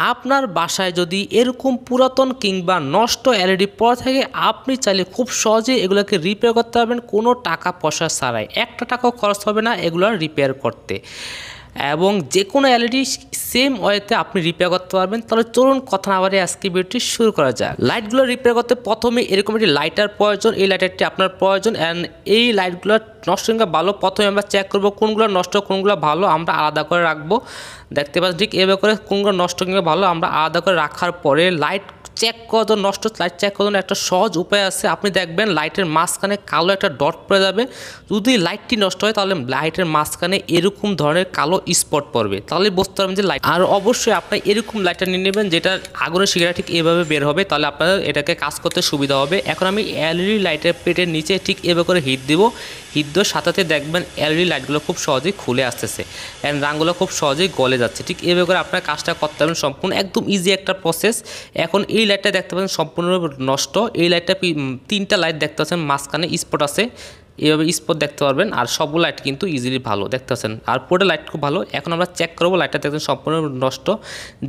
আপনার বাসায় যদি এরকম পুরাতন কিংবা নষ্ট এলইডি পড়ে থাকে, আপনি চাইলে খুব সহজে এগুলোকে রিপেয়ার করতে পারবেন কোনো টাকা পয়সা ছাড়াই। একটা টাকাও খরচ হবে না এগুলো রিপেয়ার করতে, এবং যে কোনো এলইডি সেম ওয়েতে আপনি রিপেয়ার করতে পারবেন। তাহলে চলুন কথা না বাড়িয়ে আজকে ভিডিওটি শুরু করা যাক। লাইটগুলো রিপেয়ার করতে প্রথমে এরকম একটি লাইটার প্রয়োজন, এই লাইটারটি আপনার প্রয়োজন। অ্যান্ড এই লাইটগুলো নষ্ট কিংবা ভালো প্রথমে আমরা চেক করব কোনগুলো নষ্ট কোনগুলো ভালো, আমরা আলাদা করে রাখবো। দেখতে পাচ্ছেন ঠিক এভাবে করে কোনগুলো নষ্ট কিংবা ভালো আমরা আলাদা করে রাখার পরে লাইট চেক করার জন্য, নষ্ট লাইট চেক করার জন্য একটা সহজ উপায় আছে। আপনি দেখবেন লাইটের মাঝখানে কালো একটা ডট পড়ে যাবে। যদি লাইটটি নষ্ট হয় তাহলে লাইটের মাঝখানে এরকম ধরনের কালো স্পট পড়বে, তাহলে বুঝতে পারবেন যে লাইট। আর অবশ্যই আপনি এরকম লাইটটা নিয়ে নেবেন যেটা আগুনের শিখাটা ঠিক এভাবে বের হবে, তাহলে আপনাদের এটাকে কাজ করতে সুবিধা হবে। এখন আমি এলইডি লাইটের প্লেটের নিচে ঠিক এভাবে করে হিট দিব। হিট দেওয়ার সাথে সাথে দেখবেন এলইডি লাইটগুলো খুব সহজেই খুলে আসতেছে অ্যান্ড রাঙগুলো খুব সহজেই গলে যাচ্ছে। ঠিক এভাবে করে আপনার কাজটা করতে পারবেন সম্পূর্ণ, একদম ইজি একটা প্রসেস। এখন এই লাইটটা দেখতে পাচ্ছেন সম্পূর্ণভাবে নষ্ট। এই লাইটটা তিনটা লাইট দেখতে পাচ্ছেন, মাঝখানে স্পট আছে, এভাবে স্পট দেখতে পারবেন। আর সবগুলো লাইট কিন্তু ইজিলি ভালো দেখতে পাচ্ছেন, আর পুরোটা লাইট খুব ভালো। এখন আমরা চেক করবো লাইটটা দেখতে সম্পূর্ণ নষ্ট।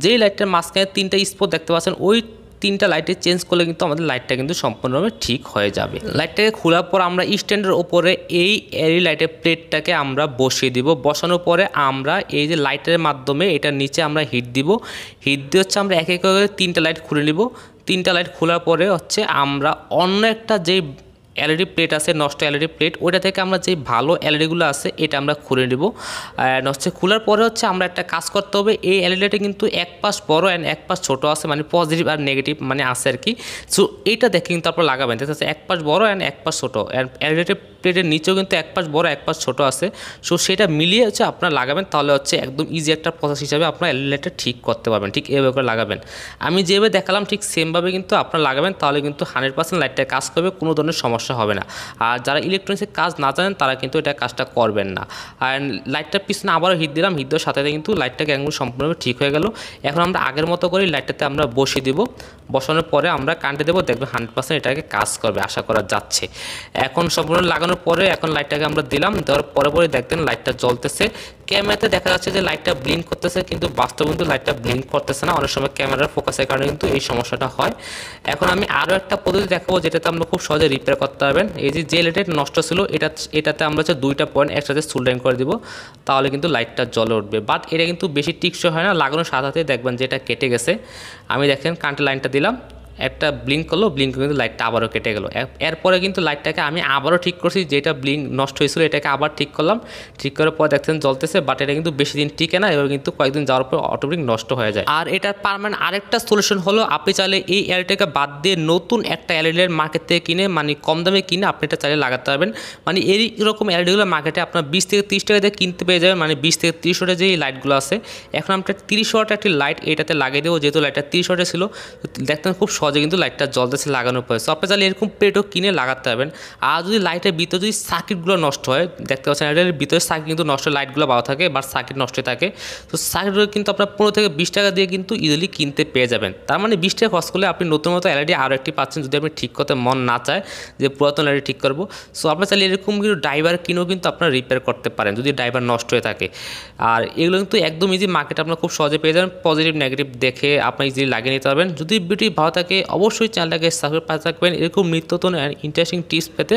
যেই লাইটটার মাঝখানে তিনটা স্পট দেখতে পাচ্ছেন, ওই তিনটা লাইটে চেঞ্জ করলে কিন্তু আমাদের লাইটটা কিন্তু সম্পূর্ণভাবে ঠিক হয়ে যাবে। লাইটটাকে খোলার পর আমরা স্ট্যান্ডের ওপরে এই এলইডি লাইটের প্লেটটাকে আমরা বসিয়ে দিব। বসানোর পরে আমরা এই যে লাইটের মাধ্যমে এটার নিচে আমরা হিট দিব। হিট দিয়ে হচ্ছে আমরা এক এক করে তিনটা লাইট খুলে নিব। তিনটা লাইট খোলার পরে হচ্ছে আমরা অন্য একটা যেই এলইডি প্লেট আছে, নষ্ট এলইডি প্লেট, ওইটা থেকে আমরা যে ভালো এলইডিগুলো আছে এটা আমরা খুলে নেব। হচ্ছে খোলার পরে হচ্ছে আমরা একটা কাজ করতে হবে। এই এলইডিটা কিন্তু এক পাশ বড় অ্যান্ড এক পাশ ছোটো আছে, মানে পজিটিভ আর নেগেটিভ মানে আছে আর কি। সো এইটা দেখে কিন্তু আপনারা লাগাবেন, ঠিক আছে? এক পাশ বড় অ্যান্ড এক পাশ ছোটো, অ্যান্ড এলইডি প্লেটের নিচেও কিন্তু এক পাশ বড় এক পাশ ছোটো আছে। সো সেটা মিলিয়ে হচ্ছে আপনারা লাগাবেন, তাহলে হচ্ছে একদম ইজি একটা প্রসেস হিসাবে আপনার এলইডিটা ঠিক করতে পারবেন। ঠিক এভাবে করে লাগাবেন, আমি যেভাবে দেখালাম ঠিক সেমভাবে কিন্তু আপনারা লাগাবেন, তাহলে কিন্তু 100% লাইটটা কাজ করবে, কোনো ধরনের সমস্যা হবে না। আর যারা ইলেকট্রনিক্সের কাজ না জানেন তারা কিন্তু এটা কাজটা করবেন না। আর লাইটটার পিছনে আবারও হিট দিলাম, হিট দেওয়ার সাথে কিন্তু লাইটটাকে একদম সম্পূর্ণভাবে ঠিক হয়ে গেল। এখন আমরা আগের মতো করে লাইটটাতে আমরা বসিয়ে দেবো। বসানোর পরে আমরা কারেন্টে দেবো, দেখবেন 100% এটাকে কাজ করবে, আশা করা যাচ্ছে। এখন সম্পূর্ণ লাগানোর পরে এখন লাইটটাকে আমরা দিলাম, দেওয়ার পরে পরে দেখবেন লাইটটা জ্বলতেছে। ক্যামেরাতে দেখা যাচ্ছে যে লাইটটা ব্লিঙ্ক করতেছে, কিন্তু বাস্তবে কিন্তু লাইটটা ব্লিঙ্ক করতেছে না। অনেক সময় ক্যামেরার ফোকাসের কারণে কিন্তু এই সমস্যাটা হয়। এখন আমি আরও একটা পদ্ধতি দেখাবো যেটাতে আমরা খুব সহজে রিপেয়ার করতে পারবেন। এই যে লাইটটা নষ্ট ছিল এটাতে আমরা হচ্ছে দুইটা পয়েন্ট একসাথে সোল্ডারিং করে দিব, তাহলে কিন্তু লাইটটা জ্বলে উঠবে। বাট এটা কিন্তু বেশি টিকসই হয় না, লাগানোর সাথে সাথে দেখবেন যে এটা কেটে গেছে। আমি দেখেন কারেন্টের লাইনটা দিলাম, একটা ব্লিঙ্ক করলো, ব্লিঙ্ক কিন্তু লাইটটা আবারও কেটে গেল। এরপরে কিন্তু লাইটটাকে আমি আবারও ঠিক করছি, যেটা ব্লিঙ্ক নষ্ট হয়েছিল এটাকে আবার ঠিক করলাম। ঠিক করার পর দেখছেন জ্বলতেছে, বাট এটা কিন্তু বেশি দিন টিকে না, এবার কিন্তু কয়েকদিন যাওয়ার পর অটোমেটিক নষ্ট হয়ে যায়। আর এটার পার্মানেন্ট আরেকটা সলিউশন হলো, আপনি চাইলে এই এলইডিটাকে বাদ দিয়ে নতুন একটা এলইডি মার্কেট থেকে কিনে, মানে কম দামে কিনে আপনি এটা চাইলে লাগাতে পারবেন। মানে এইরকম এলইডিগুলো মার্কেটে আপনার 20 থেকে 30 টাকা দিয়ে কিনতে পেয়ে যাবেন, মানে 20 থেকে 30 ওয়াটের যে লাইটগুলো আছে। এখন আমরা 30 ওয়াটের একটি লাইট এটাতে লাগিয়ে দেবো, যেহেতু লাইটটা 30 ওয়াটের ছিল। দেখতেন খুব সহজে কিন্তু লাইটটা জ্বলতেছে লাগানোর পরে। সো আপনি চাইলে এরকম প্লেটও কিনে লাগাতে পারবেন। আর যদি লাইটের ভিতরে যদি সার্কিটগুলো নষ্ট হয়, দেখতে পাচ্ছেন এটার ভিতরে সার্কিট কিন্তু নষ্ট, লাইটগুলো ভালো থাকে বাট সার্কিট নষ্ট থাকে। তো সার্কিটগুলো কিন্তু আপনার 15 থেকে 20 টাকা দিয়ে কিন্তু ইজিলি কিনতে পেয়ে যাবেন। তার মানে 20 টাকা খরচ করলে আপনি নতুন মতো এলইডি আরও একটি পাচ্ছেন, যদি আপনি ঠিক করতে মন না চায় যে পুরাতন এলইডি ঠিক করবো। সো আপনি চাইলে এরকম কিন্তু ড্রাইভার কিনেও কিন্তু আপনারা রিপেয়ার করতে পারেন যদি ড্রাইভার নষ্ট হয়ে থাকে। আর এগুলো কিন্তু একদম ইজি, মার্কেটে আপনারা খুব সহজে পেয়ে যাবেন। পজিটিভ নেগেটিভ দেখে আপনি ইজিলি লাগিয়ে নিতে পারবেন। যদি ভিডিওটি ভালো থাকে অবশ্যই চ্যানেলটাকে সাবস্ক্রাইব পাশে থাকবেন। এরকম নিত্য নতুন ইন্টারেস্টিং টিপস পেতে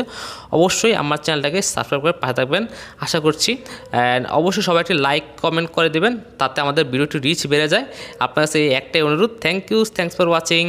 অবশ্যই আমার চ্যানেলটাকে সাবস্ক্রাইব করে পাশে থাকবেন আশা করছি। অ্যান্ড অবশ্যই সবাই একটি লাইক কমেন্ট করে দেবেন, তাতে আমাদের ভিডিওটি রিচ বেড়ে যায়। আপনার কাছে একটাই অনুরোধ। Thanks for watching.